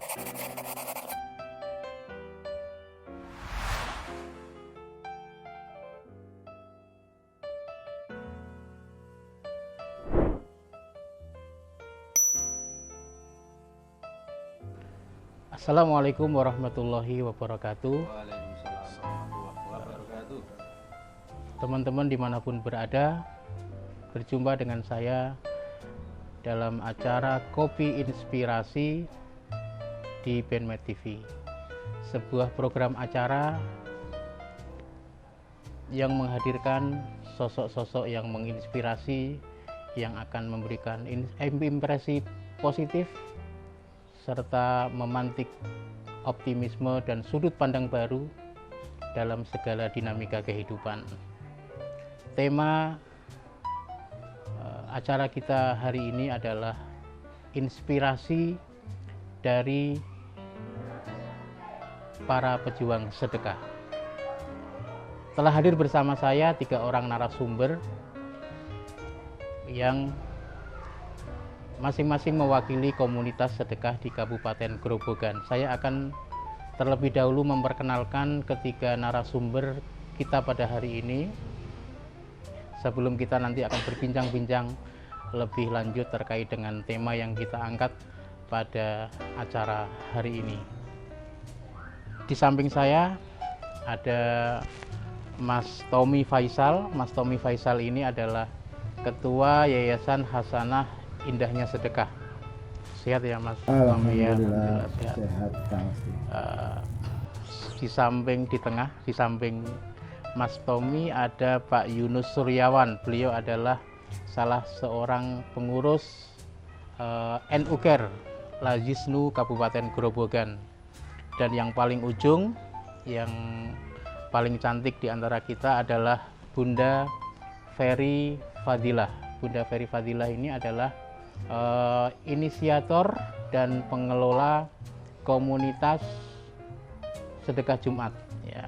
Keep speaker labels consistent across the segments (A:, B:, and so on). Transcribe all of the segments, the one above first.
A: Assalamualaikum warahmatullahi wabarakatuh.
B: Waalaikumsalam warahmatullahi wabarakatuh.
A: Teman-teman dimanapun berada, berjumpa dengan saya dalam acara Kopi Inspirasi di Benmed TV. Sebuah program acara yang menghadirkan sosok-sosok yang menginspirasi, yang akan memberikan impresi positif serta memantik optimisme dan sudut pandang baru dalam segala dinamika kehidupan. Tema acara kita hari ini adalah inspirasi dari para pejuang sedekah. Telah hadir bersama saya 3 orang narasumber yang masing-masing mewakili komunitas sedekah di Kabupaten Grobogan. Saya akan terlebih dahulu memperkenalkan ketiga narasumber kita pada hari ini, sebelum kita nanti akan berbincang-bincang lebih lanjut terkait dengan tema yang kita angkat pada acara hari ini. Di samping saya ada Mas Tommy Faisal. Mas Tommy Faisal ini adalah Ketua Yayasan Hasanah Indahnya Sedekah. Sehat ya Mas?
C: Alhamdulillah,
A: sehat.
C: sehat Kang.
A: Di samping Mas Tommy ada Pak Yunus Suryawan. Beliau adalah salah seorang pengurus NUKER Lajisnu Kabupaten Grobogan. Dan yang paling ujung, yang paling cantik di antara kita adalah Bunda Ferry Fadilah. Bunda Ferry Fadilah ini adalah inisiator dan pengelola komunitas sedekah Jumat ya.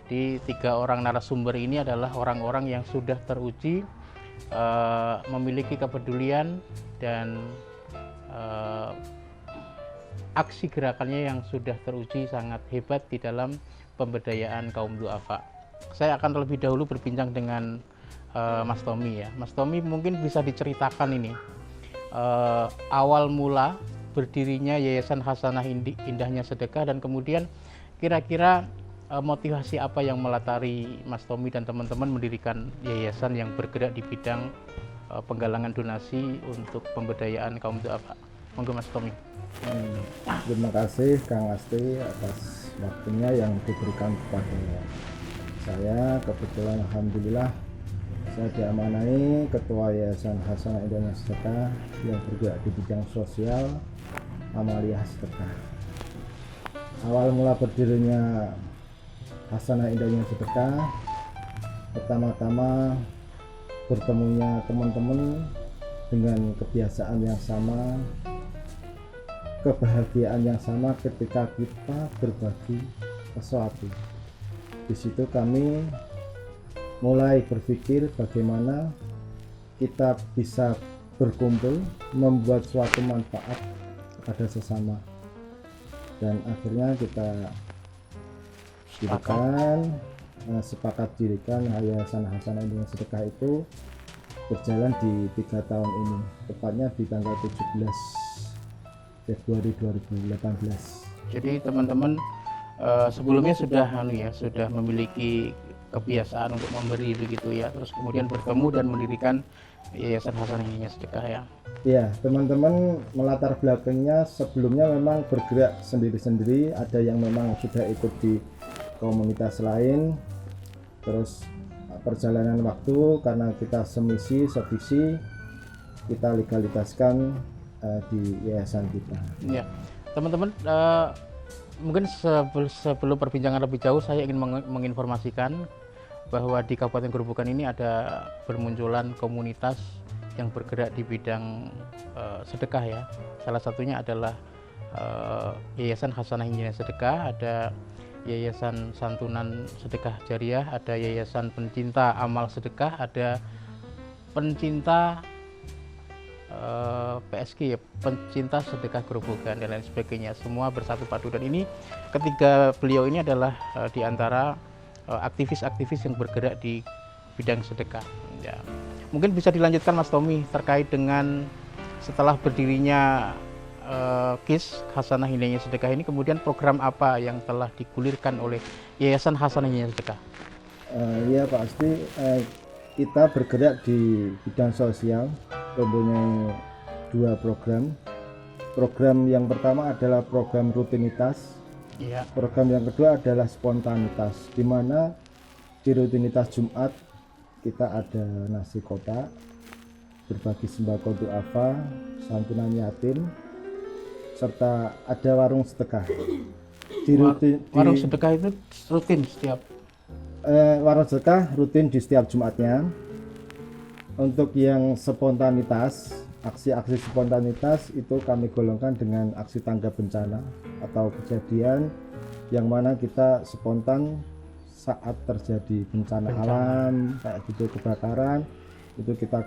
A: Jadi 3 orang narasumber ini adalah orang-orang yang sudah teruji memiliki kepedulian dan aksi gerakannya yang sudah teruji sangat hebat di dalam pemberdayaan kaum duafa. Saya akan terlebih dahulu berbincang dengan Mas Tommy ya. Mas Tommy mungkin bisa diceritakan ini awal mula berdirinya Yayasan Hasanah Indahnya Sedekah, dan kemudian kira-kira motivasi apa yang melatari Mas Tommy dan teman-teman mendirikan yayasan yang bergerak di bidang penggalangan donasi untuk pemberdayaan kaum duafa. Monggo Mas Tommy.
C: Terima kasih Kang Asti atas waktunya yang diberikan kepada saya. Kebetulan alhamdulillah saya diamanai Ketua Yayasan Hasanah Indahnya Sedekah yang bergerak di bidang sosial amaliyah sedekah. Awal mula berdirinya Hasanah Indahnya Sedekah, pertama-tama bertemunya teman-teman dengan kebiasaan yang sama, kebahagiaan yang sama ketika kita berbagi sesuatu. Di situ kami mulai berpikir bagaimana kita bisa berkumpul membuat suatu manfaat kepada sesama, dan akhirnya kita sepakat dirikan Yayasan Hasanah Indahnya Sedekah itu berjalan di 3 tahun ini, tepatnya di tanggal 17 Februari 2018.
A: Jadi teman-teman sebelumnya sudah memiliki kebiasaan untuk memberi begitu ya, terus kemudian bertemu dan mendirikan Yayasan Hasanah Indahnya Sedekah ya.
C: Ya, teman-teman melatar belakangnya sebelumnya memang bergerak sendiri-sendiri, ada yang memang sudah ikut di komunitas lain, terus perjalanan waktu karena kita semisi sevisi kita legalitaskan di yayasan kita.
A: Ya, teman-teman, mungkin sebelum perbincangan lebih jauh saya ingin menginformasikan bahwa di Kabupaten Grobogan ini ada bermunculan komunitas yang bergerak di bidang sedekah ya. Salah satunya adalah Yayasan Hasanah Indahnya Sedekah, ada Yayasan Santunan Sedekah Jariah, ada Yayasan Pencinta Amal Sedekah, ada Pencinta PSG ya, pencinta sedekah Grobogan dan lain sebagainya, semua bersatu padu. Dan ini ketiga beliau ini adalah di antara aktivis-aktivis yang bergerak di bidang sedekah ya. Mungkin bisa dilanjutkan Mas Tommy terkait dengan setelah berdirinya KIS Hasanah Hidayah Sedekah ini, kemudian program apa yang telah digulirkan oleh Yayasan Hasanah Hidayah Sedekah?
C: Ya pasti kita bergerak di bidang sosial, mempunyai 2 program. Program yang pertama adalah program rutinitas.
A: Iya.
C: Program yang kedua adalah spontanitas, di mana di rutinitas Jumat kita ada nasi kotak, berbagi sembako untuk duafa, santunan yatim, serta ada warung sedekah.
A: Warung sedekah itu rutin setiap
C: warung sedekah rutin di setiap Jumatnya. Untuk yang spontanitas, aksi-aksi spontanitas itu kami golongkan dengan aksi tanggap bencana atau kejadian yang mana kita spontan saat terjadi bencana alam kayak gitu, kebakaran, itu kita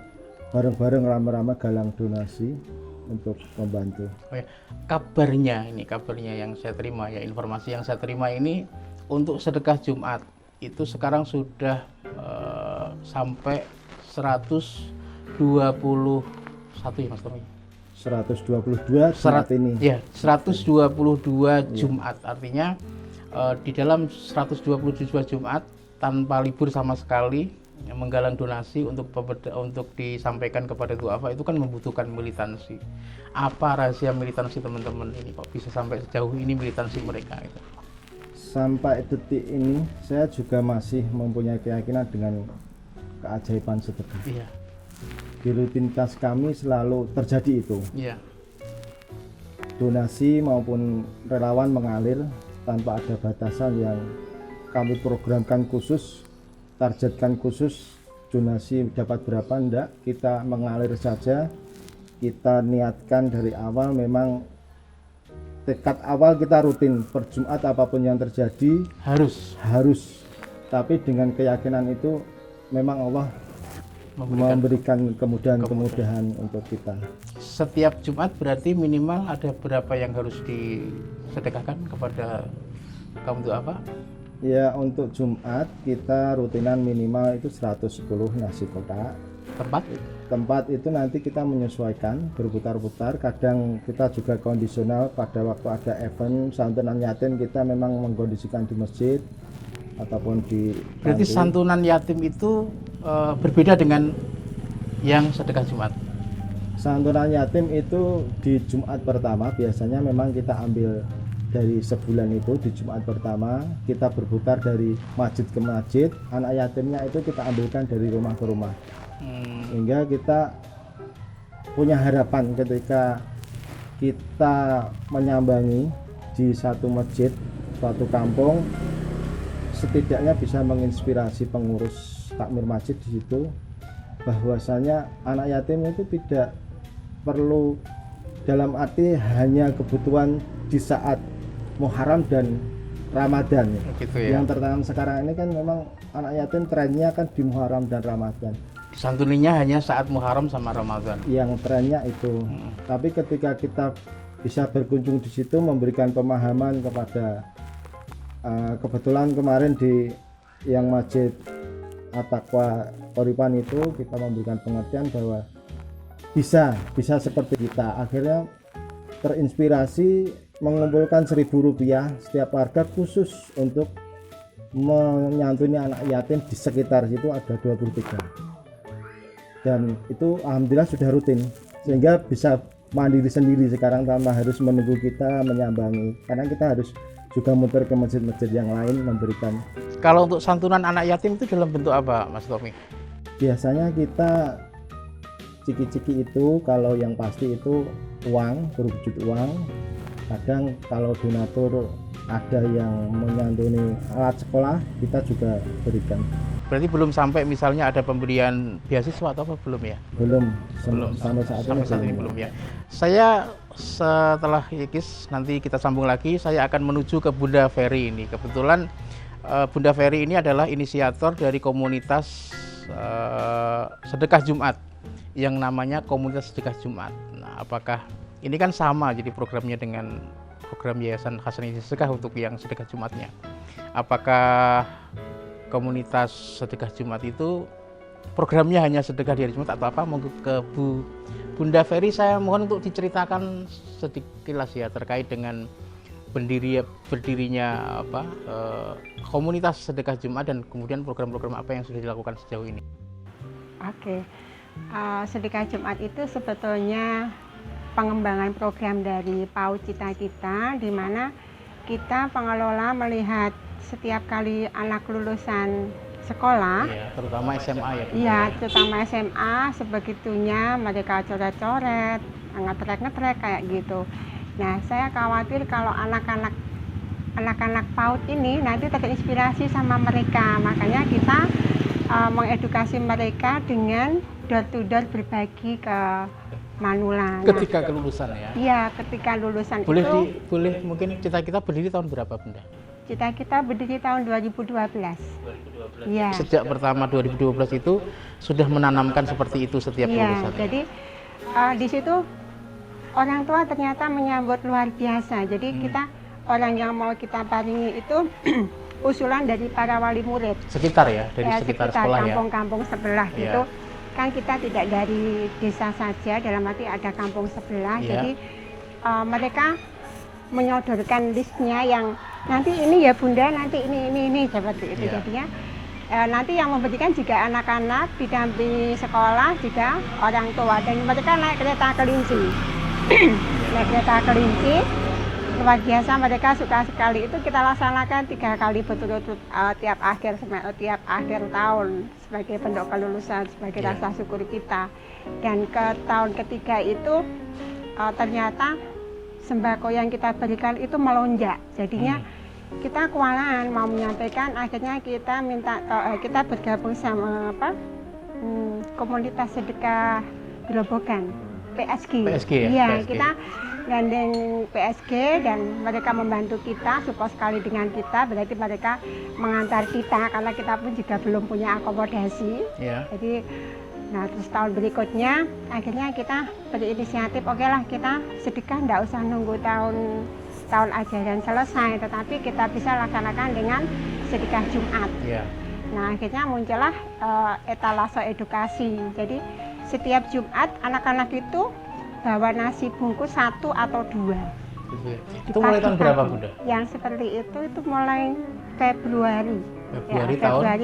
C: bareng-bareng rame-rame galang donasi untuk membantu.
A: Oh ya, kabarnya yang saya terima ya, informasi yang saya terima ini untuk sedekah Jumat itu sekarang sudah sampai 121 ya Mas Tommy.
C: 122 Jumat ini.
A: Ya, 122 Jumat. Artinya di dalam 122 Jumat tanpa libur sama sekali menggalang donasi untuk disampaikan kepada duafa, itu kan membutuhkan militansi. Apa rahasia militansi teman-teman ini kok bisa sampai sejauh ini militansi mereka itu?
C: Sampai detik ini saya juga masih mempunyai keyakinan dengan keajaiban sedekah.
A: Iya.
C: Di rutinitas kami selalu terjadi itu.
A: Iya.
C: Donasi maupun relawan mengalir tanpa ada batasan yang kami programkan khusus, targetkan khusus, donasi dapat berapa enggak, kita mengalir saja. Kita niatkan dari awal, memang tekad awal kita rutin per Jumat apapun yang terjadi harus. Tapi dengan keyakinan itu memang Allah memberikan kemudahan untuk kita.
A: Setiap Jumat berarti minimal ada berapa yang harus disedekahkan kepada kaum duafa?
C: Ya, untuk Jumat kita rutinan minimal itu 110 nasi kotak. Tempat itu nanti kita menyesuaikan, berputar-putar. Kadang kita juga kondisional, pada waktu ada event santunan yatim kita memang mengkondisikan di masjid ataupun di
A: Berarti
C: kantin.
A: Santunan yatim itu berbeda dengan yang sedekah Jumat?
C: Santunan yatim itu di Jumat pertama biasanya memang kita ambil dari sebulan itu. Di Jumat pertama kita berputar dari masjid ke masjid, anak yatimnya itu kita ambilkan dari rumah ke rumah. Sehingga kita punya harapan ketika kita menyambangi di satu masjid, suatu kampung, setidaknya bisa menginspirasi pengurus takmir masjid di situ, bahwasanya anak yatim itu tidak perlu dalam arti hanya kebutuhan di saat Muharram dan Ramadan.
A: Gitu ya.
C: Yang tertanam sekarang ini kan memang anak yatim trennya kan di Muharram dan Ramadan.
A: Disantuninya hanya saat Muharram sama Ramadan.
C: Yang trennya itu. Tapi ketika kita bisa berkunjung di situ, memberikan pemahaman kepada kebetulan kemarin di yang Masjid At-Taqwa Koripan itu kita memberikan pengertian bahwa bisa seperti kita. Akhirnya terinspirasi mengumpulkan Rp1.000 setiap warga khusus untuk menyantuni anak yatim. Di sekitar situ ada 23, dan itu alhamdulillah sudah rutin, sehingga bisa mandiri sendiri sekarang tanpa harus menunggu kita menyambangi, karena kita harus juga muter ke masjid-masjid yang lain memberikan.
A: Kalau untuk santunan anak yatim itu dalam bentuk apa, Mas Tommy?
C: Biasanya kita ciki-ciki itu, kalau yang pasti itu uang, berwujud uang. Kadang kalau donatur ada yang menyantuni alat sekolah, kita juga berikan.
A: Berarti belum sampai misalnya ada pemberian beasiswa atau apa, belum ya?
C: Belum
A: Sampai
C: saat
A: ini belum ya. Saya setelah IKIS nanti kita sambung lagi, saya akan menuju ke Bunda Ferry ini. Kebetulan Bunda Ferry ini adalah inisiator dari komunitas sedekah Jumat yang namanya komunitas sedekah Jumat. Nah, apakah ini kan sama jadi programnya dengan program Yayasan Hasanah Sedekah untuk yang sedekah Jumatnya? Apakah komunitas sedekah Jumat itu programnya hanya sedekah di hari Jumat atau apa? Monggo ke Bunda Ferry, saya mohon untuk diceritakan sedikit ya terkait dengan berdirinya komunitas sedekah Jumat dan kemudian program-program apa yang sudah dilakukan sejauh ini.
D: Oke, sedekah Jumat itu sebetulnya pengembangan program dari PAUD Cita Kita, di mana kita pengelola melihat setiap kali anak lulusan sekolah,
A: terutama SMA ya.
D: Iya, terutama SMA, sebegitunya mereka coret-coret, ngetrek-ngetrek kayak gitu. Nah, saya khawatir kalau anak-anak PAUD ini nanti terinspirasi sama mereka, makanya kita mengedukasi mereka dengan door to door berbagi ke Manula.
A: Ketika kelulusan ya? Iya,
D: ketika lulusan
A: boleh mungkin Cita Kita berdiri tahun berapa, Bunda?
D: Cita Kita berdiri tahun 2012. Ya.
A: Sejak pertama 2012 itu sudah menanamkan seperti itu setiap lulusan.
D: Jadi di situ orang tua ternyata menyambut luar biasa. Jadi kita orang yang mau kita paringi itu usulan dari para wali murid.
A: Sekitar ya, dari sekitar sekolah ya.
D: Kampung-kampung sebelah gitu. Kan kita tidak dari desa saja, dalam arti ada kampung sebelah. Jadi mereka menyodorkan listnya yang nanti ini ya Bunda, nanti ini seperti itu. Jadinya nanti yang memberikan juga anak-anak didampingi sekolah, juga orang tua, dan mereka naik kereta kelinci. Naik kereta kelinci luar biasa, mereka suka sekali. Itu kita laksanakan 3 kali berturut-turut tiap akhir tahun sebagai bentuk kelulusan, sebagai rasa syukur kita. Dan ke tahun ketiga itu ternyata sembako yang kita berikan itu melonjak. Jadinya kita kewalahan mau menyampaikan, akhirnya kita minta kita bergabung sama komunitas sedekah Grobogan, PSG. Iya, PSG. Kita gandeng PSG dan mereka membantu kita, support sekali dengan kita, berarti mereka mengantar kita karena kita pun juga belum punya akomodasi. Jadi terus tahun berikutnya akhirnya kita berinisiatif, oke lah kita sedekah, nggak usah nunggu tahun ajaran selesai, tetapi kita bisa laksanakan dengan sedekah Jumat. Nah, akhirnya muncullah etalase edukasi. Jadi setiap Jumat anak-anak itu bawa nasi bungkus 1 atau 2.
A: Itu mulai tahun berapa, Bunda?
D: Yang seperti itu mulai Februari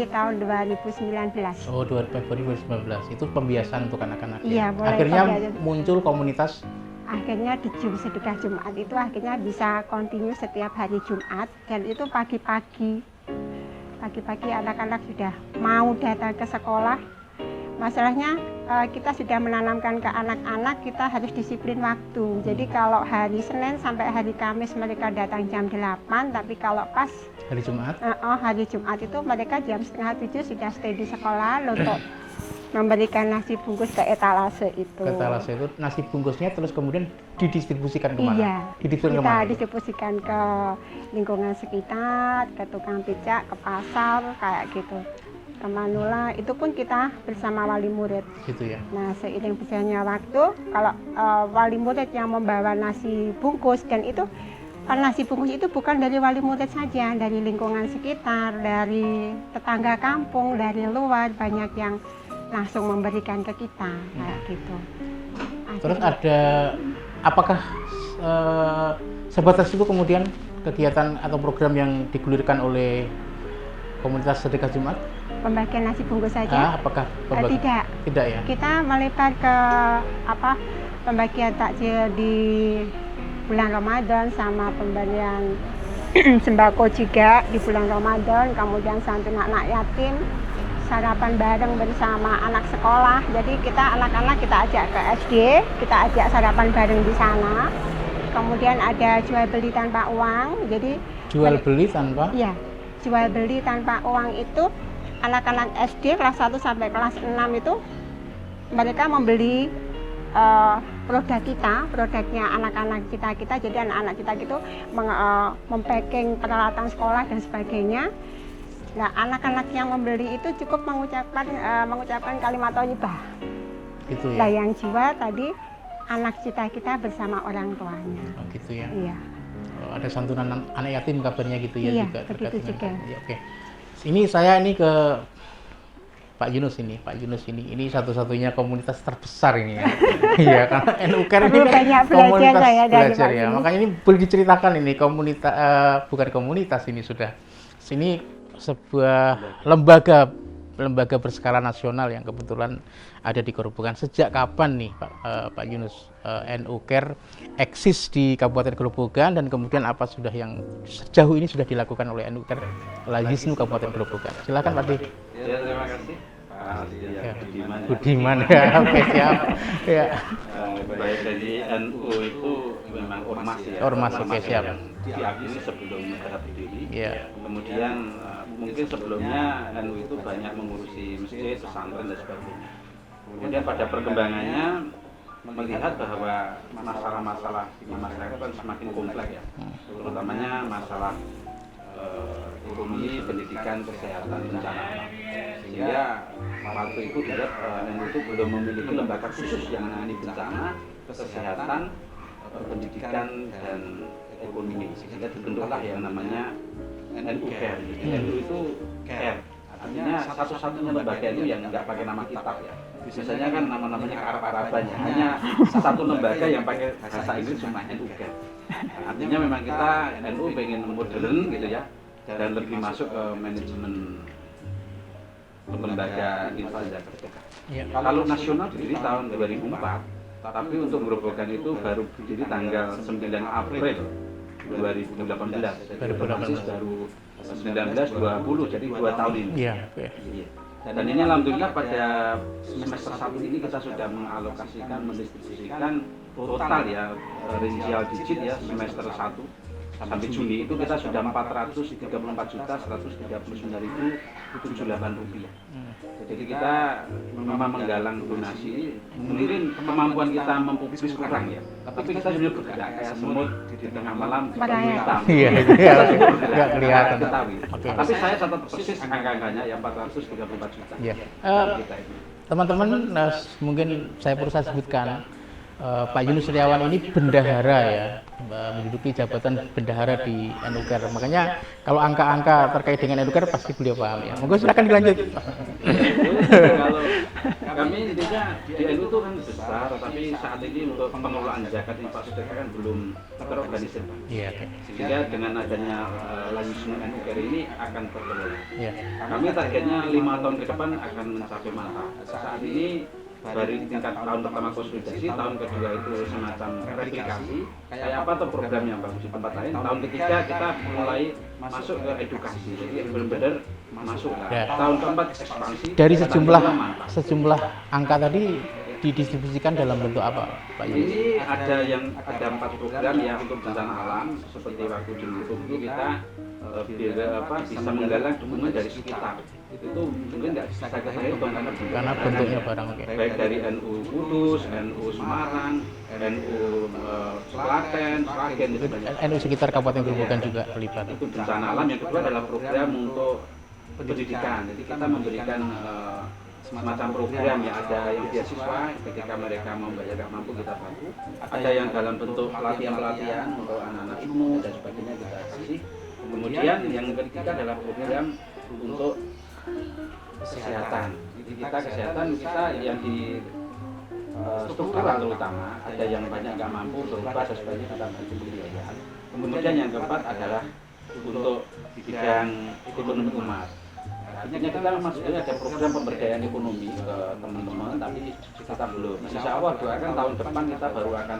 D: tahun 2019.
A: Oh, Februari 2019. Itu pembiasaan untuk anak-anak.
D: Iya,
A: akhirnya muncul komunitas.
D: Akhirnya di sedekah Jumat itu akhirnya bisa kontinu setiap hari Jumat, dan itu pagi-pagi anak-anak sudah mau datang ke sekolah. Masalahnya kita sudah menanamkan ke anak-anak, kita harus disiplin waktu. Jadi kalau hari Senin sampai hari Kamis mereka datang jam 8, tapi kalau pas
A: hari Jumat?
D: Hari Jumat itu mereka jam 6:30 sudah stay di sekolah untuk memberikan nasi bungkus ke etalase itu.
A: Ke etalase itu nasi bungkusnya terus kemudian didistribusikan kemana?
D: Iya, kita distribusikan ke lingkungan sekitar, ke tukang becak, ke pasar, kayak gitu. Ke Manula, itu pun kita bersama wali murid.
A: Gitu ya.
D: Nah, seiring berjalannya waktu, kalau wali murid yang membawa nasi bungkus, dan itu nasi bungkus itu bukan dari wali murid saja, dari lingkungan sekitar, dari tetangga kampung, dari luar, banyak yang langsung memberikan ke kita, kayak gitu.
A: Terus apakah sebatas itu kemudian kegiatan atau program yang digulirkan oleh komunitas sedekah Jumat?
D: Pembagian nasi bungkus saja?
A: Apakah
D: tidak ya? Kita melebar ke pembagian takjil di bulan Ramadan, sama pemberian sembako juga di bulan Ramadan, kemudian santunan anak yatim, sarapan bareng bersama anak sekolah. Jadi anak-anak kita ajak ke SD, kita ajak sarapan bareng di sana. Kemudian ada jual beli tanpa uang. Jadi
A: jual beli tanpa?
D: Iya, jual beli tanpa uang itu anak-anak SD kelas 1 sampai kelas 6 itu mereka membeli produk kita, produknya anak-anak kita. Jadi anak-anak kita itu mempacking peralatan sekolah dan sebagainya. Nah, anak-anak yang membeli itu cukup mengucapkan kalimat thayyibah.
A: Gitu ya.
D: Layang jiwa tadi anak kita bersama orang tuanya.
A: Oh, gitu ya.
D: Iya.
A: Oh, ada santunan anak yatim kabarnya gitu ya
D: Iya,
A: juga
D: begitu
A: terkait dengan-
D: juga.
A: Ya, oke. Ini saya ini ke Pak Yunus ini satu-satunya komunitas terbesar ini ya. Iya, karena NU-Care ini
D: Perlu
A: kan
D: banyak belajar
A: komunitas
D: saya dari
A: belajar
D: Pak
A: ya.
D: Yunus.
A: Makanya ini boleh diceritakan ini komunitas bukan komunitas ini sudah. Sini sebuah lembaga berskala nasional yang kebetulan ada di Gerobogan. Sejak kapan nih Pak Yunus NU-Care eksis di Kabupaten Gerobogan dan kemudian apa sudah yang sejauh ini sudah dilakukan oleh NU-Care Layisnu Kabupaten Gerobogan? Silakan Pak D.
B: Ya, terima kasih. Pak
A: Ya.
B: Budiman.
A: Budiman ya, oke siap. Ya.
B: Baik dari NU itu memang ormas ya.
A: Ormas, oke, siap.
B: Yang diakini sebelum negara berdiri.
A: Ya.
B: Kemudian mungkin sebelumnya NU itu banyak mengurusi masjid, pesantren dan sebagainya. Kemudian pada perkembangannya melihat bahwa masalah-masalah di masyarakat kan semakin kompleks ya, terutamanya masalah ekonomi, pendidikan, kesehatan, bencana alam. Sehingga waktu itu dilihat NU itu belum memiliki lembaga khusus yang menangani bencana, kesehatan, pendidikan dan ekonomi. Sehingga dibentuklah yang namanya NU Care. NU itu care, artinya satu-satunya lembaga itu yang nggak pakai nama kitab ya. Biasanya kan nama-namanya ke Arab-Arabannya, hanya satu lembaga yang pakai bahasa Inggris cuma NU Care. Artinya memang kita NU pengen modern gitu ya, dan lebih masuk ke manajemen lembaga instansi dan bergerak.
A: Ya.
B: Kalau nasional berdiri tahun 2004, tapi untuk Gerobogan itu baru berdiri tanggal 9 April 2018. Jadi otomatis baru 19-20, jadi 2 tahun ini.
A: Iya, oke.
B: Iya. Dan ini alhamdulillah pada semester 1 ini kita sudah mengalokasikan, mendistribusikan total ya, rincial digit ya, semester 1 sampai Juni itu kita sudah 434.139.078 rupiah. Jadi kita memang menggalang donasi, mungkin kemampuan kita mempublis kurang ya, tapi kita sebenarnya bergerak kayak semut di tengah malam di hitam.
A: Iya, iya, nggak kelihatan.
B: Ketahui.
A: Oke.
B: Tapi saya catat persis angka-angkanya ya 434 juta.
A: Iya.
B: Kita itu.
A: Teman-teman, mungkin saya perlu saya sebutkan Pak Yunus Setiawan ini bendahara ya, menduduki jabatan bendahara di NU-Care. Makanya kalau angka-angka terkait dengan NU-Care pasti beliau paham ya. Monggo silakan dilanjut.
B: Kalau kami intinya di NU itu kan besar, tapi saat ini untuk pengelolaan zakat infak sedekah kan belum terorganisir, Pak.
A: Iya, oke.
B: Sehingga dengan adanya Layisnu NU-Care ini akan terkelola.
A: Iya.
B: Kami targetnya 5 tahun ke depan akan mencapai manfaat. Saat ini dari tingkat tahun pertama konsolidasi, tahun kedua itu semacam replikasi, kayak apa tuh program yang bagus di tempat lain. Tahun ketiga kita mulai masuk ke edukasi, jadi benar-benar masuk.
A: Ya.
B: Tahun keempat ekspansi.
A: Dari
B: tahun kelima manfaat.
A: sejumlah angka tadi didistribusikan dalam bentuk apa, Pak Yunus?
B: Ini ada 4 program ya untuk bencana alam, seperti waktu di Lubuk itu kita bisa menggalang dukungan dari sekitar. Itu mungkin nggak bisa kita hitung
A: Karena bentuknya barang, oke.
B: baik dari NU Kudus, NU Semarang, NU Klaten, Sragen dan sebagainya.
A: NU sekitar Kabupaten Gerobogan juga terlibat.
B: Itu bencana alam. Yang kedua adalah program untuk pendidikan. Jadi kita memberikan semacam program ya, ada yang beasiswa ketika mereka mau bayar nggak mampu kita bantu. Ada yang dalam bentuk pelatihan-pelatihan untuk anak-anak ilmu dan sebagainya kita kasih. Kemudian yang ketiga adalah program untuk kesehatan. Jadi kita kesehatan kita yang di struktural terutama, ada yang banyak nggak mampu berobat dan sebagainya kita bantu pembiayaan. Kemudian yang keempat adalah untuk bidang ekonomi umat. Artinya kita maksudnya ada program pemberdayaan ekonomi ke teman-teman, tapi kita belum. Insya Allah doakan tahun depan kita baru akan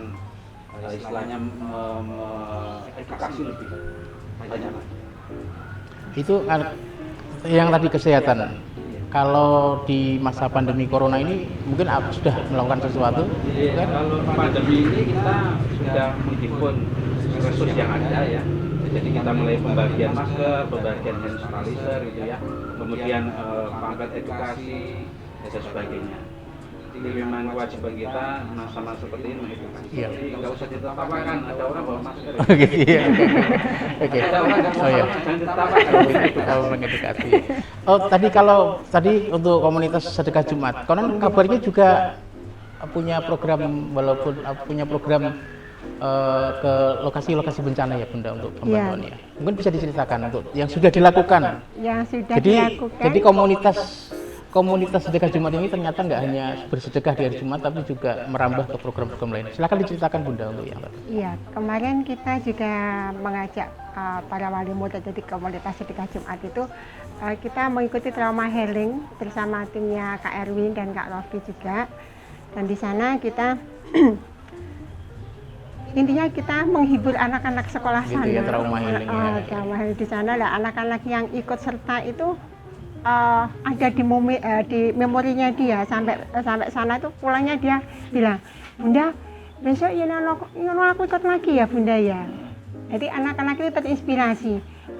B: istilahnya edukasi lebih banyak.
A: Itu yang tadi kesehatan. Kalau di masa pandemi corona ini mungkin sudah melakukan sesuatu?
B: Kan? Kalau pandemi ini kita sudah menghimpun resursi yang ada ya. Jadi kita mulai pembagian masker, pembagian hand sanitizer gitu ya. Kemudian pamflet edukasi dan sebagainya. Jadi memang kewajiban kita sama seperti ini mengedukasi.
A: Iya.
B: Jadi nggak usah ditertawakan, ada orang bawa masker.
A: Oke, iya. Oke.
B: Ada orang nggak
A: Oh iya.
B: jangan ditertawakan.
A: Kalau mengedukasi. Oh, tadi untuk komunitas sedekah Jumat, konon kabarnya juga punya program, walaupun punya program ke lokasi-lokasi bencana ya Bunda untuk pembantuan ya. Mungkin bisa diceritakan untuk yang sudah dilakukan.
D: Yang sudah
A: Jadi
D: dilakukan.
A: komunitas sedekah Jumat ini ternyata nggak hanya bersedekah di hari Jumat, tapi juga merambah ke program-program lain. Silakan diceritakan Bunda untuk yang lain.
D: Iya, kemarin kita juga mengajak para wali murid dari komunitas sedekah Jumat itu, kita mengikuti trauma healing bersama timnya Kak Erwin dan Kak Rofi juga. Dan di sana kita intinya kita menghibur anak-anak sekolah
A: Gitu
D: sana.
A: ya, trauma healing ya.
D: Trauma healing di sana lah, anak-anak yang ikut serta itu ada di memorinya dia, sampai sana itu pulangnya dia bilang, Bunda besok aku ikut lagi ya Bunda ya. Jadi anak-anak itu terinspirasi,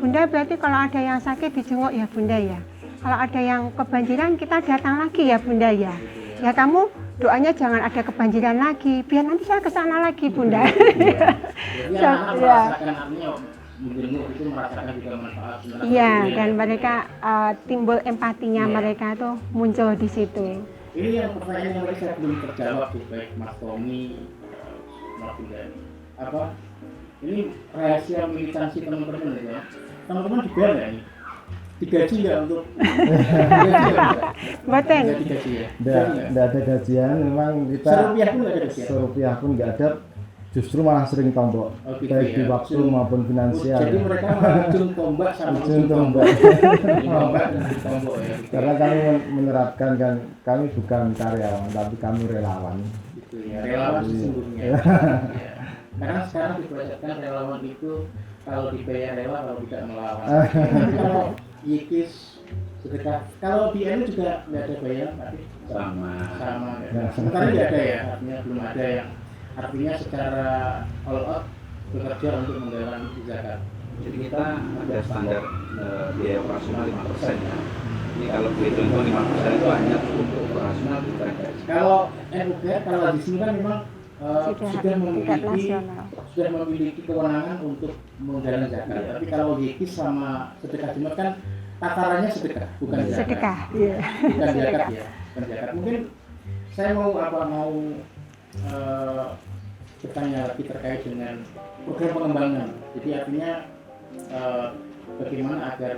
D: Bunda berarti kalau ada yang sakit dijenguk ya Bunda ya, kalau ada yang kebanjiran kita datang lagi ya Bunda ya. Ya kamu doanya jangan ada kebanjiran lagi, biar nanti saya ke sana lagi Bunda. Iya, dan mereka timbul empatinya mereka tuh muncul di situ.
A: Ini yang pertanyaan yang saya belum terjawab tuh, baik Mas Tommy, Mas Bunda. Apa? Ini rahasia militansi teman-teman ya. Teman-teman dibayar nggak ini? Digaji nggak untuk?
D: Betul.
C: Nggak ada gajian, memang kita serupiah pun nggak ada. Justru malah sering tombok, baik di waktu maupun finansial.
A: Jadi mereka malah ujung tombak sama
C: ujung tombak.
A: Tombak ya.
C: Karena kami menerapkan kan, kami bukan karyawan, tapi kami relawan.
A: Gitu ya, relawan sesungguhnya. Ya. Karena sekarang diperlihatkan relawan itu kalau dibayar rela, kalau tidak melawan. Kalau YIKIS sedekah, kalau di NU juga nggak ada bayaran, tapi sama. Sementara nggak ada ya, artinya belum ada yang artinya secara all out bekerja untuk menggalang zakat.
B: Jadi kita ada standar biaya operasional 5% ya. Ini kalau dihitung 5% itu hanya untuk operasional, bukan gaji.
A: Kalau NUGR, kalau di sini kan memang sudah memiliki kewenangan untuk menggalang zakat. Tapi kalau YIKIS sama sedekah Jumat kan takarannya sedekah, bukan zakat.
D: Sedekah, iya.
A: Bukan zakat ya, bukan zakat. Mungkin saya mau bertanya lagi terkait dengan program pengembangan. Jadi artinya bagaimana agar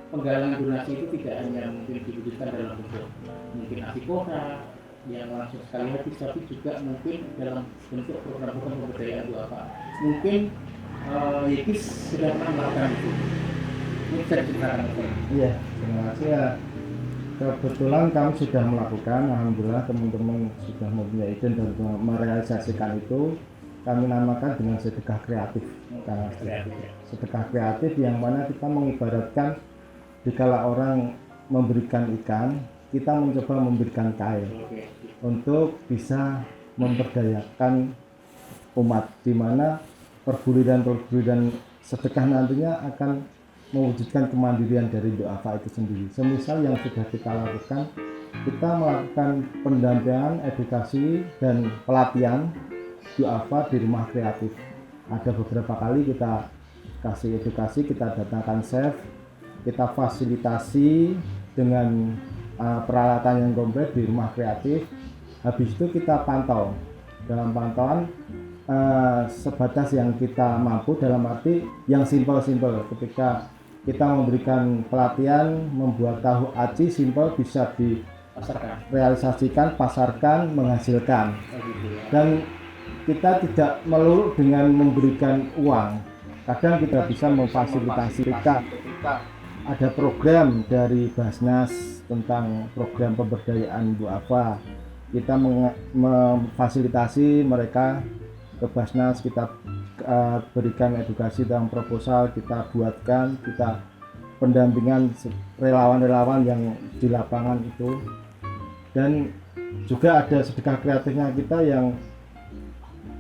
A: penggalangan donasi itu tidak hanya mungkin diwujudkan dalam bentuk mungkin asikora yang langsung sekali habis, tapi juga mungkin dalam bentuk program-program pemberdayaan duafa. Mungkin YIKIS sudah pernah melakukan itu. Ini bisa diceritakan.
C: Iya, terima kasih ya. Kebetulan kami sudah melakukan, alhamdulillah teman-teman sudah mempunyai ide dan merealisasikan itu. Kami namakan dengan sedekah kreatif. Sedekah kreatif yang mana kita mengibaratkan dikala orang memberikan ikan, kita mencoba memberikan kail untuk bisa memberdayakan umat, di mana perguliran sedekah nantinya akan mewujudkan kemandirian dari duafa itu sendiri. Semisal yang sudah kita lakukan, kita melakukan pendampingan, edukasi dan pelatihan duafa di rumah kreatif. Ada beberapa kali kita kasih edukasi, kita datangkan chef, kita fasilitasi dengan peralatan yang komplit di rumah kreatif. Habis itu kita pantau. Dalam pantauan sebatas yang kita mampu, dalam arti yang simpel-simpel. Ketika kita memberikan pelatihan membuat tahu aci simpel, bisa direalisasikan, pasarkan, menghasilkan. Dan kita tidak melulu dengan memberikan uang. Kadang kita bisa memfasilitasi. Kita ada program dari Basnas tentang program pemberdayaan duafa. Kita memfasilitasi mereka ke Basnas, kita berikan edukasi tentang proposal, kita buatkan, kita pendampingan relawan-relawan yang di lapangan itu. Dan juga ada sedekah kreatifnya kita yang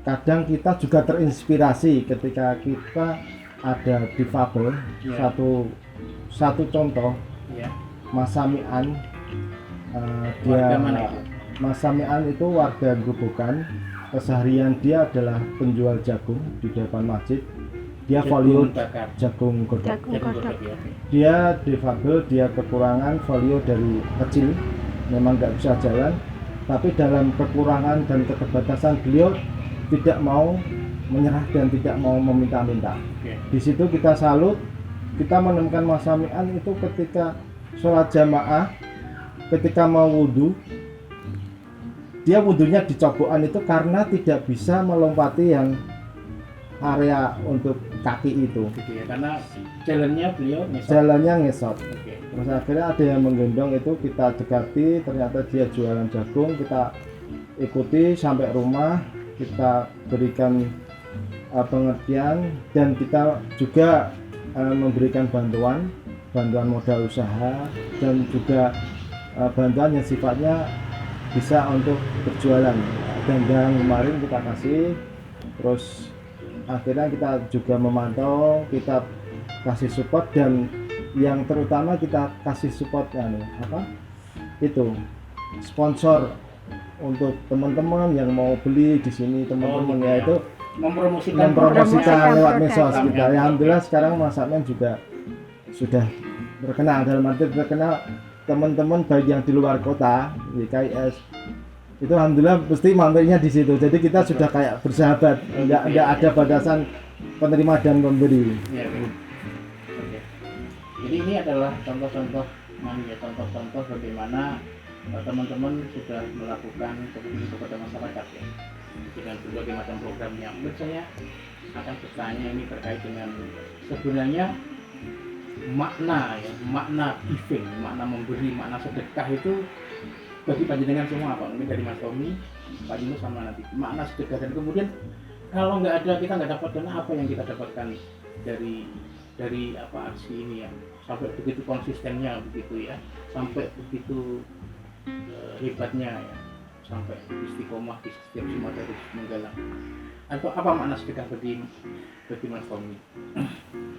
C: kadang kita juga terinspirasi ketika kita ada difabel. Satu contoh, Mas Samian, Mas Samian itu warga Grobogan. Keseharian dia adalah penjual jagung di depan masjid. Dia folio jagung godok. Dia difabel, dia kekurangan folio dari kecil. memang nggak bisa jalan, tapi dalam kekurangan dan keterbatasan beliau tidak mau menyerah dan tidak mau meminta-minta. Di situ kita salut. Kita menemukan Mas Samian itu ketika sholat jamaah, ketika mau wudhu, dia wudhunya di cobokan itu karena tidak bisa melompati yang area untuk kaki itu.
A: Gitu ya, karena jalannya beliau ngesot.
C: Jalannya ngesot.
A: Oke.
C: Terus akhirnya ada yang menggendong itu, kita dekati, ternyata dia jualan jagung, kita ikuti sampai rumah, kita berikan pengertian, dan kita juga memberikan bantuan modal usaha, dan juga bantuan yang sifatnya bisa untuk berjualan. Dan yang kemarin kita kasih, terus akhirnya kita juga memantau, kita kasih support, dan yang terutama kita kasih support itu sponsor untuk teman-teman yang mau beli di sini, teman-teman
A: gitu
C: ya,
A: ya.
C: itu
A: mempromosikan
C: lewat medsos
D: produk.
C: kita. Alhamdulillah sekarang Mas Samian juga sudah terkenal, dalam arti terkenal, teman-teman baik yang di luar kota, YKIS itu alhamdulillah pasti mampirnya di situ. Jadi kita sudah kayak bersahabat, enggak ada batasan penerima dan pemberi.
A: Ya, oke. Jadi ini adalah contoh-contoh bagaimana teman-teman sudah melakukan peduli kepada masyarakat ya, dengan berbagai macam programnya. Menurut saya akan bertanya ini terkait dengan sebenarnya makna giving, makna memberi, makna sedekah itu bagi panjenengan semua apa? Mungkin dari Mas Tommy, Pak Yunus sama nanti makna sedekah, dan kemudian kalau nggak ada, kita nggak dapatkan apa yang kita dapatkan dari aksi ini ya, sampai begitu konsistennya begitu ya, sampai begitu hebatnya ya, sampai istiqomah di setiap Jumat harus menggalang. Atau apa makna sedekah bagi Mas Tommy?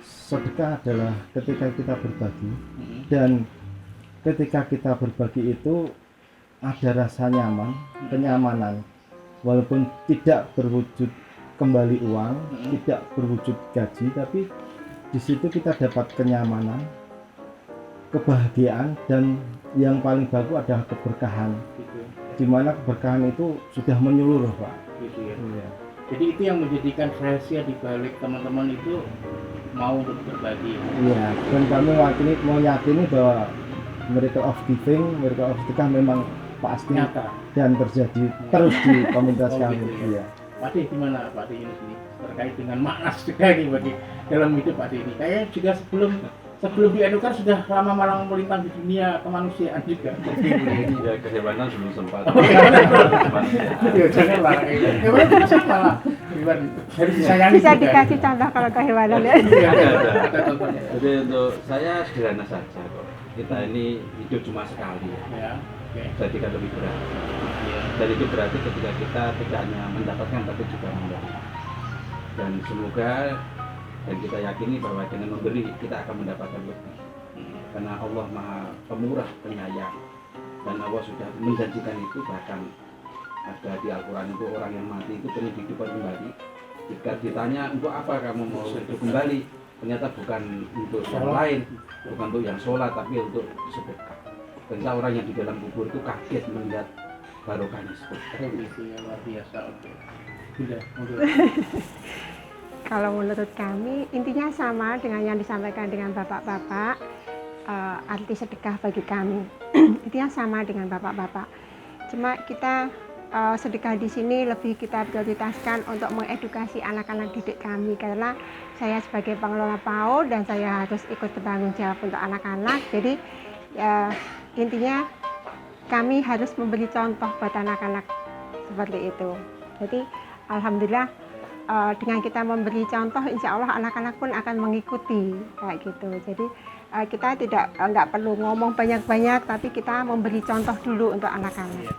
C: Sedekah adalah ketika kita berbagi, dan ketika kita berbagi itu ada rasa nyaman, kenyamanan, walaupun tidak berwujud kembali uang, tidak berwujud gaji, tapi di situ kita dapat kenyamanan, kebahagiaan, dan yang paling bagus adalah keberkahan.
A: Gitu.
C: Di mana keberkahan itu sudah menyeluruh, Pak.
A: Gitu ya.
C: Iya.
A: Jadi itu yang menjadikan rahasia di balik teman-teman itu mau untuk berbagi.
C: Iya, dan kami meyakini bahwa miracle of giving, miracle of sedekah memang pasti
A: Nyata.
C: dan terjadi terus di komunitas
A: Oh,
C: kami.
A: gitu ya.
C: Iya.
A: Pak Ade gimana Pak Ade ini sini terkait dengan makna sedekah ini bagi dalam hidup Pak Ade ini? Kayaknya juga sebelum di Edukar sudah lama malang melintang di dunia kemanusiaan juga.
B: Ya kehewanan belum sempat.
A: Ya jangan lah. Hewan itu sama lah. Hewan harus disayangi.
D: Bisa
A: juga.
D: dikasih contoh kalau kehewanan ya.
A: Iya, ada contohnya.
B: Jadi untuk saya sederhana saja kok. Kita ini hidup cuma sekali ya.
A: Ya, oke.
B: Jadi kan lebih berat.
A: Iya.
B: Dan itu berarti ketika kita tidak hanya mendapatkan tapi juga memberi. Dan semoga dan kita yakini bahwa dengan memberi kita akan mendapatkan lebih. Karena Allah Maha Pemurah, Penyayang. Dan Allah sudah menjanjikan itu, bahkan ada di Al-Quran itu orang yang mati itu pengen dihidupkan kembali. Jika ditanya untuk apa kamu mau hidup kembali, ternyata bukan untuk yang lain, bukan untuk yang sholat, tapi untuk sedekah. Ternyata orang yang di dalam kubur itu kaget melihat barokahnya sedekah.
A: Itu yang luar biasa. Oke. Sudah, mundur.
D: Kalau menurut kami intinya sama dengan yang disampaikan dengan bapak-bapak. Arti sedekah bagi kami intinya sama dengan bapak-bapak. Cuma kita sedekah di sini lebih kita prioritaskan untuk mengedukasi anak-anak didik kami, karena saya sebagai pengelola PAUD dan saya harus ikut bertanggung jawab untuk anak-anak. Jadi intinya kami harus memberi contoh buat anak-anak seperti itu. Jadi alhamdulillah dengan kita memberi contoh, insya Allah anak-anak pun akan mengikuti kayak gitu. Jadi kita nggak perlu ngomong banyak-banyak, tapi kita memberi contoh dulu untuk anak-anak.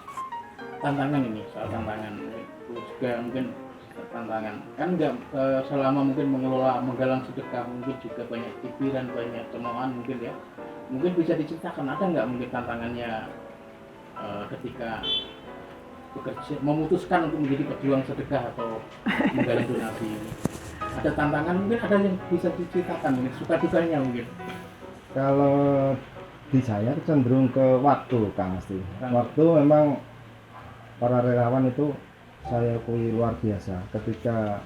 A: Tantangan ini, soal tantangan juga mungkin tantangan kan nggak selama mungkin menggalang sedekah, mungkin juga banyak pikiran, banyak cemoohan mungkin ya. Mungkin bisa diceritakan ada nggak mungkin tantangannya ketika bekerja, memutuskan untuk menjadi pejuang sedekah atau menggalang donasi ini? Ada tantangan, mungkin ada yang bisa diceritakan, mungkin suka dukanya mungkin.
C: Kalau di saya cenderung ke waktu, Kang Asti. Waktu memang para relawan itu saya akui luar biasa ketika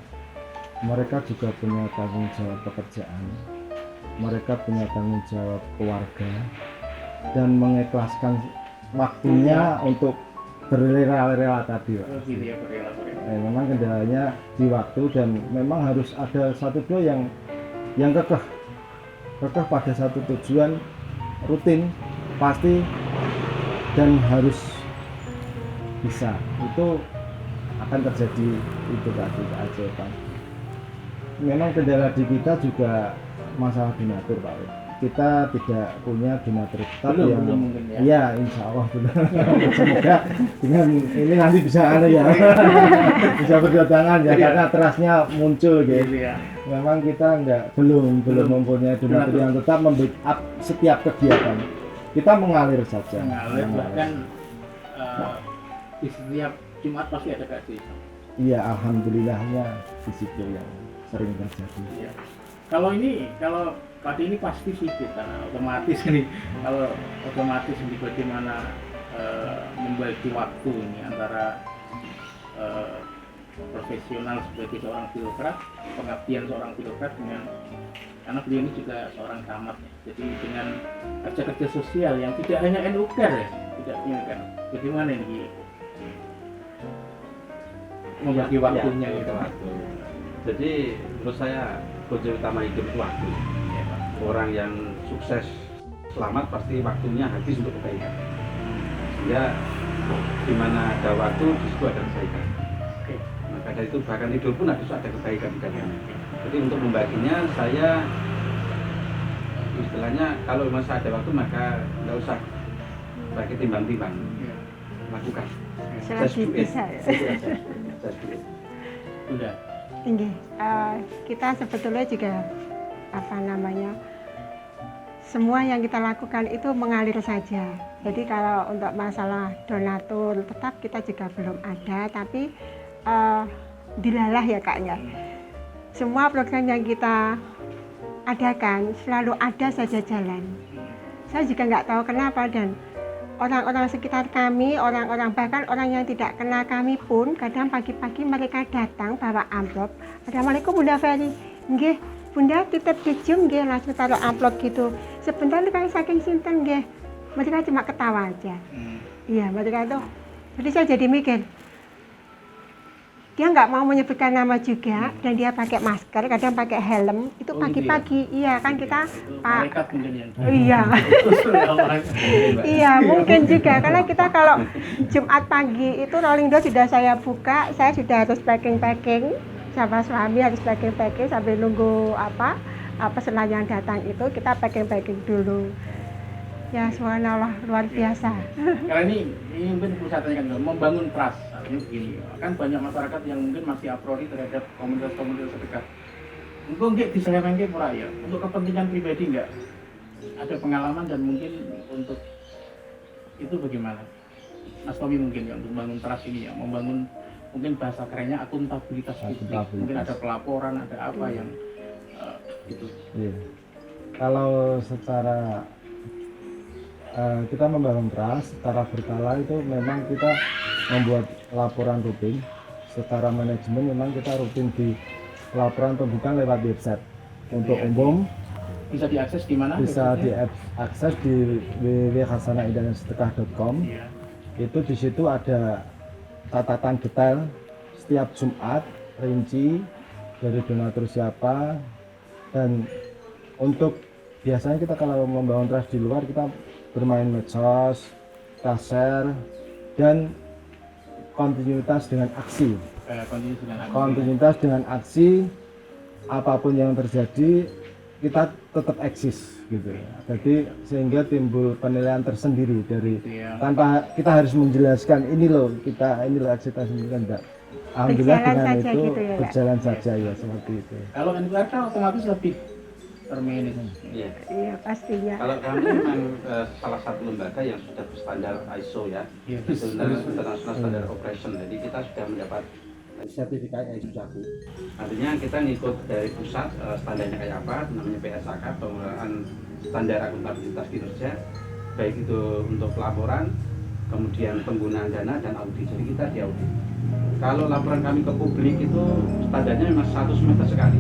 C: mereka juga punya tanggung jawab pekerjaan, mereka punya tanggung jawab keluarga dan mengikhlaskan waktunya untuk berrela-rela tadi, Pak. Memang kendalanya di waktu dan memang harus ada satu dua yang kekeh pada satu tujuan rutin pasti dan harus bisa, itu akan terjadi itu tadi keajaiban. Memang kendala di kita juga masalah donatur, Pak. Kita tidak punya donatur tetap yang
A: mungkin ya.
C: Iya, insya Allah semoga dengan ini nanti bisa bisa berdatangan ya, karena terasnya muncul gitu.
A: Ya.
C: Memang kita belum mempunyai donatur yang tetap membackup setiap kegiatan. Kita mengalir saja.
A: Mengalir, bahkan di setiap Jumat pasti ada kasih.
C: Iya, alhamdulillahnya di situ yang sering terjadi.
A: Iya. Kalau pagi ini pasti sibuk karena otomatis ini, kalau otomatis ini bagaimana membagi waktu ini antara profesional sebagai seorang birokrat, pengabdian seorang birokrat dengan, karena beliau ini juga seorang camat ya. Jadi dengan kerja-kerja sosial yang tidak hanya NUKER ya, tidak NUKER. Bagaimana ini membagi waktunya
B: ya,
A: gitu.
B: waktu. Jadi menurut saya kunci utama hidup itu waktu. Orang yang sukses selamat pasti waktunya habis untuk kebaikan. Sehingga di mana ada waktu di situ ada kebaikan. Maka dari itu bahkan tidur pun harus ada kebaikan. Jadi untuk membaginya saya istilahnya kalau masih ada waktu maka nggak usah pakai timbang-timbang, lakukan.
D: Selagi bisa.
A: Sudah.
D: Kita sebetulnya juga semua yang kita lakukan itu mengalir saja. Jadi kalau untuk masalah donatur tetap kita juga belum ada, tapi dilalah ya Kak ya. Semua program yang kita adakan selalu ada saja jalan. Saya juga nggak tahu kenapa, dan orang-orang sekitar kami, orang-orang bahkan orang yang tidak kenal kami pun kadang pagi-pagi mereka datang bawa amplop. Assalamualaikum Bunda Ferry. Nggih, Bunda titip dijum nggih, langsung taruh amplop gitu. Sebentar kayak saking sinten nggih. Mereka cuma ketawa aja. Iya, mereka tuh. Jadi saya jadi mikir, dia nggak mau menyebutkan nama juga, dan dia pakai masker, kadang pakai helm. Itu pagi-pagi, iya kan kita
A: Malaikat mungkin yang.
D: Iya. Iya, mungkin juga karena kita kalau Jumat pagi itu rolling door sudah saya buka, saya sudah harus packing sama suami, harus packing sambil nunggu pesanan yang datang itu kita packing dulu. Ya, subhanallah, luar biasa.
A: Karena ini mungkin perlu saya tanyakan, membangun trust. Artinya begini, kan banyak masyarakat yang mungkin masih a priori terhadap komunitas-komunitas sedekah. Engko nggih diselewengke ora ya? Untuk kepentingan pribadi enggak? Ada pengalaman dan mungkin untuk itu bagaimana? Mas Tommy mungkin ya, untuk membangun trust ini ya, membangun mungkin bahasa kerennya akuntabilitas publik. Mungkin ada pelaporan, ada apa yang itu.
C: Iya. Kalau secara kita membangun trust secara berkala itu memang kita membuat laporan rutin. Secara manajemen memang kita rutin di laporan pembukaan lewat website untuk umum.
A: Bisa diakses di mana?
C: Bisa diakses di www.khazanahindahdansedekah.com. Itu di situ ada catatan detail setiap Jumat, rinci dari donatur siapa, dan untuk biasanya kita kalau membangun trust di luar kita bermain medsos, kita share, dan kontinuitas dengan aksi. Kontinuitas dengan aksi, apapun yang terjadi kita tetap eksis gitu. Jadi sehingga timbul penilaian tersendiri dari tanpa kita harus menjelaskan ini loh aksi kita sendiri, kan enggak. Alhamdulillah dengan itu gitu ya, berjalan saja ya seperti itu.
A: Kalau NUKER kan otomatis lebih termanage.
D: Iya pastinya.
B: Kalau kami memang salah satu lembaga yang sudah berstandar ISO ya, International Standard Operation. Jadi kita sudah mendapat sertifikat ISO 1. Artinya kita ngikut dari pusat standarnya kayak apa, namanya PSAK, pengelolaan standar akuntabilitas kinerja. baik itu untuk pelaporan, kemudian penggunaan dana dan audit. Jadi kita diaudit. Kalau laporan kami ke publik itu standarnya memang 1 semester sekali.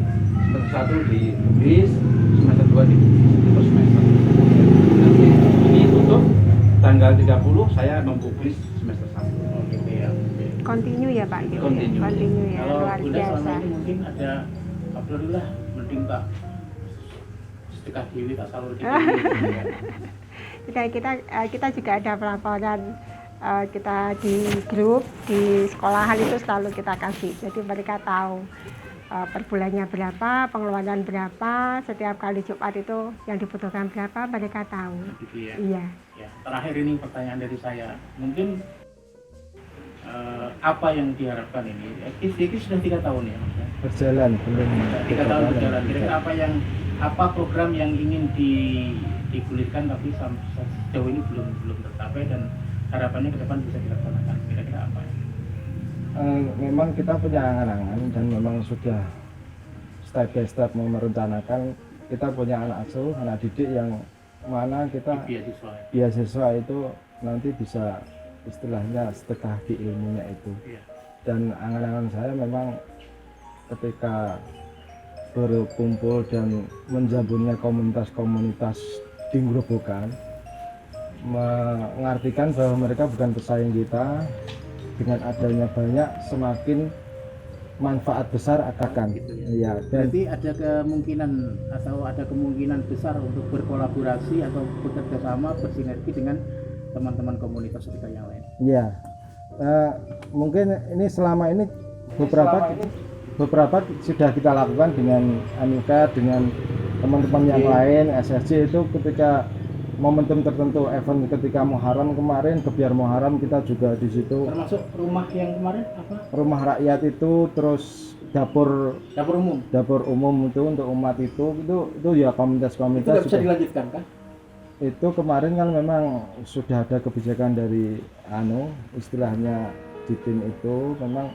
B: Semester 1 di BIS, semester 2 di per semester. Nanti ini tutup tanggal 30 saya mempublis semester 1.
A: Oh gitu ya.
D: Continue ya Pak? Gitu.
B: Continue.
D: Continue ya,
A: Kalau
D: luar
A: Bunda selama
D: biasa.
A: ini mungkin ada Alhamdulillah mending tak sedekah dewi tak salur gitu.
D: Kita juga ada pelaporan kita di grup di sekolahan itu selalu kita kasih, jadi mereka tahu per bulannya berapa, pengeluaran berapa, setiap kali Jumat itu yang dibutuhkan berapa mereka tahu.
A: Gitu ya.
D: Iya.
A: Ya, terakhir ini pertanyaan dari saya, mungkin apa yang diharapkan ini? Ini sudah 3 tahun ya, Mas?
C: Berjalan belum
A: 3 tahun berjalan. Kira-kira apa program yang ingin digulirkan tapi sejauh ini belum tercapai dan harapannya ke depan bisa dilaksanakan? Kira-kira apa ya?
C: Memang kita punya angan-angan dan memang sudah step by step merencanakan. Kita punya anak asuh, anak didik yang mana kita beasiswa itu nanti bisa istilahnya sedekah di ilmunya itu.
A: Iya.
C: Dan angan-angan saya memang ketika berkumpul dan menjamburnya komunitas-komunitas di Grobogan, mengartikan bahwa mereka bukan pesaing kita. Dengan adanya banyak semakin manfaat besar akan
A: gitu ya.
C: Iya, dan
A: Berarti ada kemungkinan besar untuk berkolaborasi atau bekerja sama bersinergi dengan teman-teman komunitas sedekah yang lain.
C: ya mungkin ini selama ini beberapa sudah kita lakukan dengan Anuka, dengan teman-teman yang lain SSC itu ketika momentum tertentu, event ketika Muharram kemarin, Gebiar Muharram kita juga di situ.
A: Termasuk rumah yang kemarin apa?
C: Rumah rakyat itu, terus dapur umum itu untuk umat itu ya komunitas-komunitas.
A: Itu nggak bisa dilanjutkan kan?
C: Itu kemarin kan memang sudah ada kebijakan dari istilahnya di tim itu, memang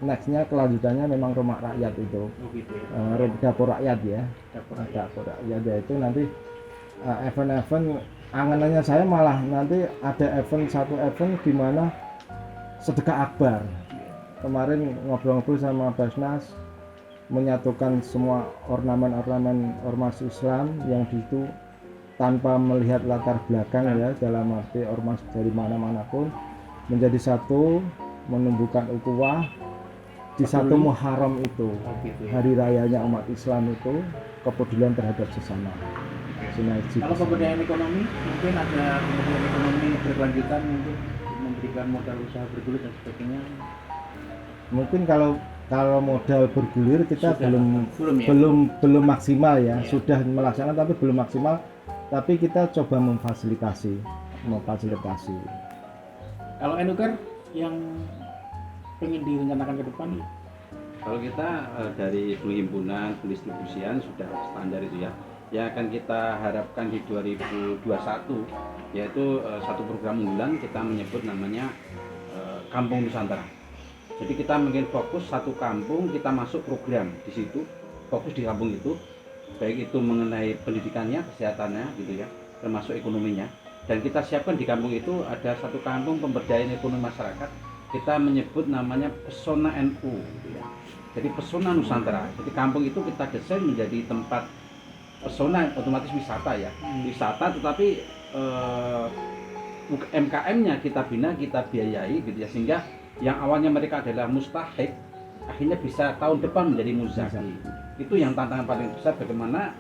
C: nextnya kelanjutannya memang rumah rakyat itu.
A: Oh gitu ya.
C: Dapur rakyat ya.
A: Dapur
C: rakyat ya itu nanti event-event anganannya saya malah nanti ada satu event di mana sedekah akbar. Kemarin ngobrol-ngobrol sama Basnas menyatukan semua ornamen-ornamen ormas Islam yang di situ tanpa melihat latar belakang ya, dalam arti ormas dari mana-mana pun menjadi satu, menumbuhkan ukhuwah di satu Muharram itu.
A: gitu ya.
C: Hari rayanya umat Islam itu, kepedulian terhadap sesama. Sinergi.
A: Kalau pemberdayaan ekonomi, mungkin ada pemberdayaan ekonomi berkelanjutan untuk memberikan modal usaha bergulir dan sebagainya.
C: Mungkin kalau modal bergulir kita
A: Sudah,
C: belum maksimal ya.
A: Iya.
C: Sudah melaksanakan tapi belum maksimal. Tapi kita coba memfasilitasi.
A: Kalau Enuker yang pengen direncanakan ke depan,
B: Kalau kita dari penghimpunan, pendistribusian sudah standar itu ya. Yang akan kita harapkan di 2021 yaitu satu program unggulan kita menyebut namanya Kampung Nusantara. Jadi kita mungkin fokus satu kampung, kita masuk program di situ, fokus di kampung itu, baik itu mengenai pendidikannya, kesehatannya gitu ya, termasuk ekonominya. Dan kita siapkan di kampung itu ada satu kampung pemberdayaan ekonomi masyarakat, kita menyebut namanya Pesona NU gitu ya. Jadi Pesona Nusantara. Jadi kampung itu kita desain menjadi tempat pesona, otomatis wisata ya, wisata, tetapi UMKM-nya kita bina, kita biayai gitu ya, sehingga yang awalnya mereka adalah mustahik akhirnya bisa tahun depan menjadi muzaki. Itu yang tantangan paling besar, bagaimana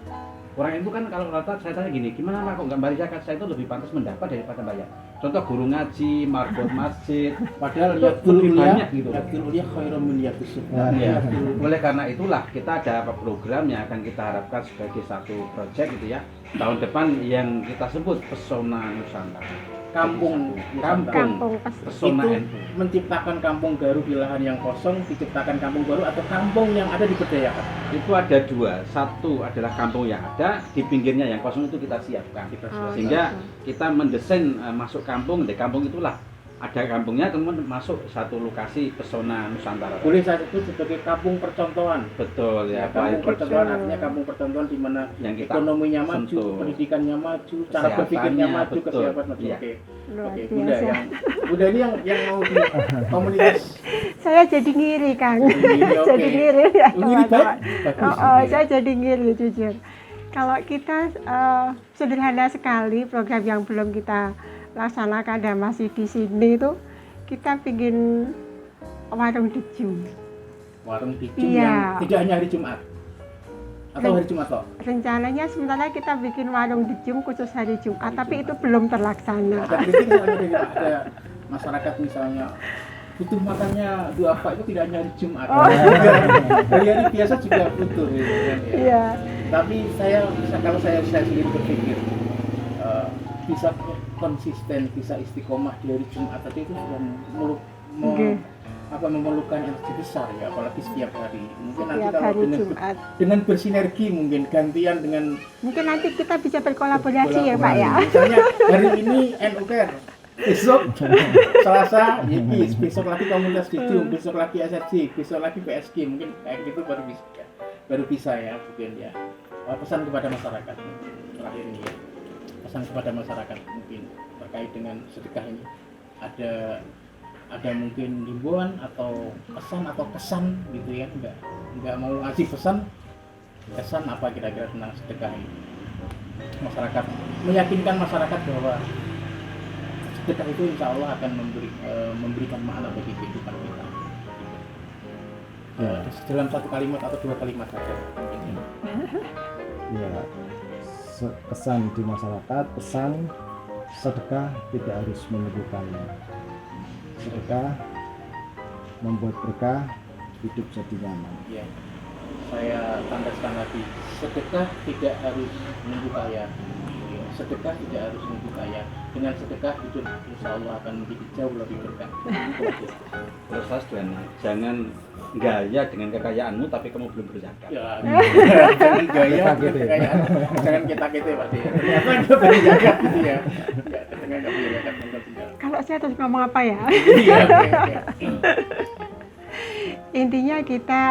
B: orang itu kan kalau rata saya tanya gini, gimana Pak kok nggak bayar zakat? Saya itu lebih pantas mendapat daripada bayar. Contoh guru ngaji, marbot masjid,
A: padahal
B: itu lebih banyak gitu.
A: Ya.
B: Oleh karena itulah kita ada program yang akan kita harapkan sebagai satu proyek gitu ya. Tahun depan yang kita sebut Pesona Nusantara. Kampung Pesona
A: Itu
B: NU.
A: menciptakan kampung baru di lahan yang kosong, diciptakan kampung baru atau kampung yang ada diberdayakan.
B: Itu ada dua, satu adalah kampung yang ada, di pinggirnya yang kosong itu kita siapkan. Sehingga kita mendesain masuk kampung, di kampung itulah ada kampungnya, kemudian masuk satu lokasi pesona Nusantara.
A: Boleh saya sebut sebagai kampung percontohan.
B: Betul ya,
A: Kampung
B: baik
A: percontohan artinya kampung percontohan di mana
B: yang kita
A: ekonominya maju,
B: sentuh.
A: pendidikannya maju, cara berpikirnya
B: Kesehatannya,
A: maju,
B: betul.
A: kesehatan maju.
B: Iya.
A: Oke.
D: Luar
A: Oke, Bunda
D: biasa.
A: Bunda ini yang mau di komunitas
D: Saya jadi ngiri, Kang.
A: Ngiri, oke.
D: Jadi ngiri ya,
A: ini baik.
D: teman-teman.
A: Bagus.
D: Saya jadi ngiri jujur. Kalau kita sederhana sekali program yang belum kita laksanakan dan masih di sini itu, kita bikin warung dijum.
A: Warung dijum
D: Iya.
A: yang tidak hanya hari Jumat atau hari Jumat kok.
D: Rencananya sementara kita bikin warung dijum khusus hari Jumat, tapi itu belum terlaksana.
A: Ada kritik misalnya dari ada masyarakat misalnya butuh makannya dua apa itu tidak hanya hari Jumat. Hari-hari biasa juga butuh. Gitu, kan, ya.
D: Iya.
A: Tapi kalau saya sendiri berpikir bisa konsisten, bisa istiqomah di hari Jumat tadi itu sudah memerlukan energi besar ya, apalagi setiap hari. Mungkin nanti
D: Setiap
A: kalau
D: hari Jumat.
A: dengan bersinergi mungkin gantian dengan
D: Mungkin nanti kita bisa berkolaborasi ya Pak ya.
A: Misalnya hari ini NUKR, besok Selasa YIS, besok lagi komunitas dijum, besok lagi SRJ, besok lagi PSG, mungkin kayak gitu baru bisa ya mungkin ya. Pesan kepada masyarakat terakhir ini ya, pesan kepada masyarakat mungkin terkait dengan sedekah ini, ada mungkin himbauan atau pesan atau kesan gitu ya, nggak mau ngasih pesan, kesan apa kira-kira tentang sedekah ini, masyarakat meyakinkan masyarakat bahwa sedekah itu insya Allah akan memberikan makna bagi kehidupan kita. Dalam satu kalimat atau dua kalimat saja.
C: Ya, pesan di masyarakat, pesan sedekah tidak harus menunggu. Sedekah membuat berkah, hidup jadi nyaman.
A: Ya, saya tandaskan lagi, sedekah tidak harus menunggu kaya. Ya, sedekah tidak harus menunggu kaya. Dengan sedekah hidup insya Allah akan menjadi jauh lebih berkah.
B: Terus jangan gaya dengan kekayaanmu tapi kamu belum berzakat.
A: Ya, jangan gaya dengan kekayaan, jangan kita Pak. Ternyata nggak punya zakat gitu ya. Nggak punya zakat, nggak punya.
D: Kalau saya terus ngomong apa ya?
A: Iya, oke.
D: Intinya kita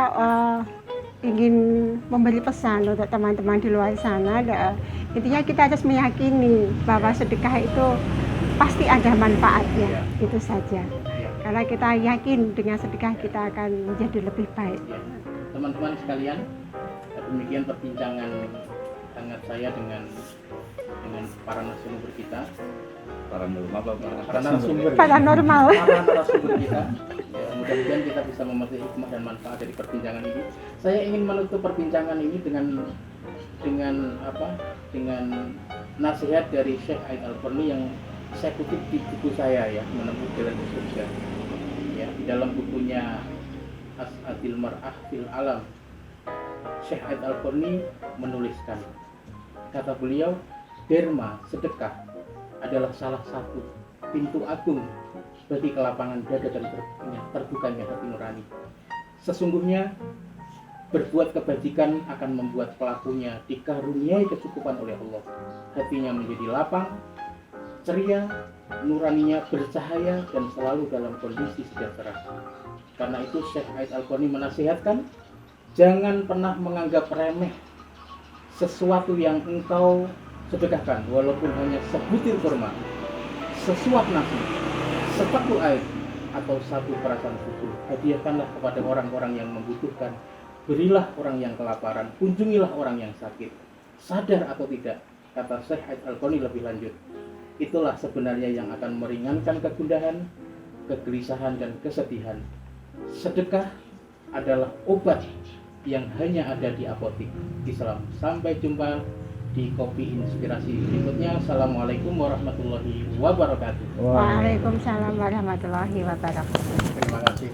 D: ingin memberi pesan untuk teman-teman di luar sana. Intinya kita harus meyakini bahwa sedekah itu pasti ada manfaatnya, itu saja. Karena kita yakin dengan sedekah kita akan menjadi lebih baik.
A: Teman-teman sekalian, demikian perbincangan hangat saya dengan para narasumber kita.
D: Paranormal.
A: Para narasumber kita. Ya, mudah-mudahan kita bisa memetik hikmah dan manfaat dari perbincangan ini. Saya ingin menutup perbincangan ini dengan nasihat dari Syekh Aid Al-Qarni yang saya kutip di buku saya ya, Menempuh Jalan ke Surga. Ya, di dalam bukunya As'adil Mar'ah fil Alam, Syekh Aid Al-Qarni menuliskan, kata beliau, derma sedekah adalah salah satu pintu agung bagi kelapangan dada dan terbukanya hati nurani. Sesungguhnya berbuat kebajikan akan membuat pelakunya dikaruniai kecukupan oleh Allah. Hatinya menjadi lapang, ceria, nuraninya bercahaya dan selalu dalam kondisi sejahtera. Karena itu Syekh Aid Al-Qarni menasihatkan, jangan pernah menganggap remeh sesuatu yang engkau sedekahkan, walaupun hanya sebutir kurma, sesuap nasi, sepaku air, atau satu perasan susu. Hadiahkanlah kepada orang-orang yang membutuhkan. Berilah orang yang kelaparan, kunjungilah orang yang sakit. Sadar atau tidak, kata Syekh Aid Al-Qarni lebih lanjut, itulah sebenarnya yang akan meringankan kegundahan, kegelisahan, dan kesedihan. Sedekah adalah obat yang hanya ada di apotik Islam. Sampai jumpa di Kopi Inspirasi berikutnya. Assalamualaikum warahmatullahi wabarakatuh.
D: Waalaikumsalam warahmatullahi wabarakatuh.
A: Terima kasih.